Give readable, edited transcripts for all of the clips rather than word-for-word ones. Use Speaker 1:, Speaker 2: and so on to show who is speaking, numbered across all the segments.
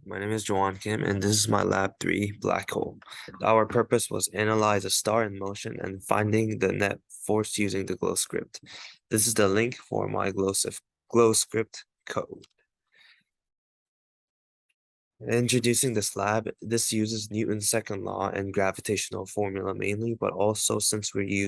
Speaker 1: My name is Joan Kim, and this is my Lab 3 black hole. Our purpose was analyze a star in motion and finding the net force using the glow script. This is the link for my glow script code. Introducing this lab, this uses Newton's second law and gravitational formula mainly, but also since we're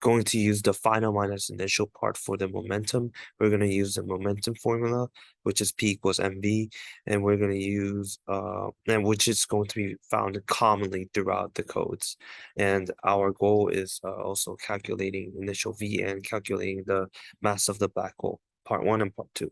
Speaker 1: going to use the final minus initial part for the momentum. We're going to use the momentum formula, which is P equals mv, and we're going to use and which is going to be found commonly throughout the codes. And our goal is also calculating initial V and calculating the mass of the black hole, part one and part two.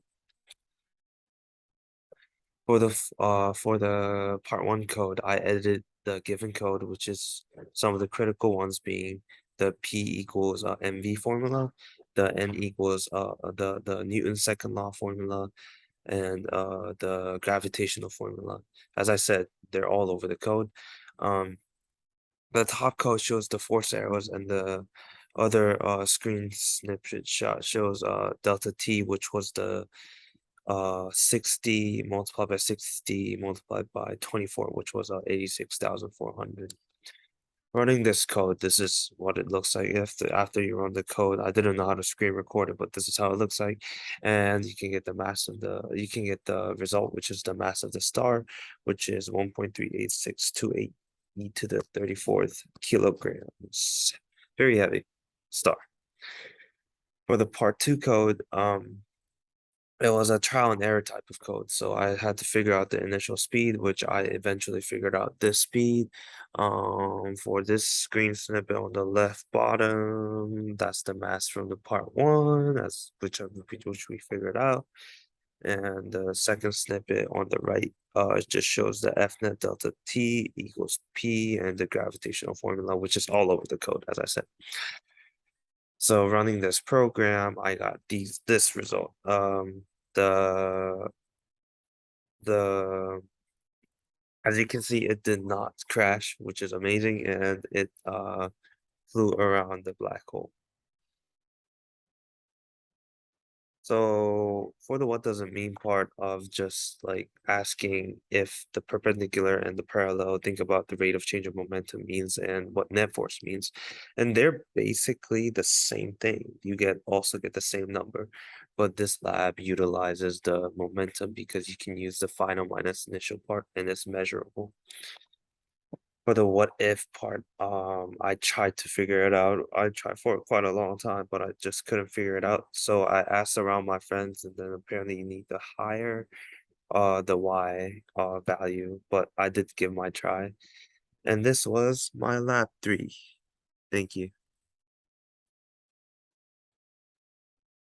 Speaker 1: For the part one code, I edited the given code, which is some of the critical ones being the P equals mv formula, the N equals the Newton's second law formula, and the gravitational formula. As I said, they're all over the code. The top code shows the force arrows, and the other screen snapshot shows delta T, which was the 60 multiplied by 60 multiplied by 24, which was 86,400. Running this code, this is what it looks like after you run the code. I didn't know how to screen record it, but this is how it looks like. And you can get you can get the result, which is the mass of the star, which is 1.38628 e to the 34th kilograms. Very heavy star. For the part two code, it was a trial and error type of code. So I had to figure out the initial speed, which I eventually figured out this speed. For this screen snippet on the left bottom, that's the mass from the part one, which we figured out. And the second snippet on the right, it just shows the F net delta T equals P and the gravitational formula, which is all over the code, as I said. So running this program, I got this result. The the as you can see, it did not crash, which is amazing, and it flew around the black hole. So for the what does it mean part of just like asking if the perpendicular and the parallel, think about the rate of change of momentum means and what net force means. And they're basically the same thing. You also get the same number, but this lab utilizes the momentum because you can use the final minus initial part and it's measurable. For the what if part, I tried to figure it out. I tried for quite a long time, but I just couldn't figure it out. So I asked around my friends, and then apparently you need the higher the y value, but I did give my try. And this was my lab 3. Thank you.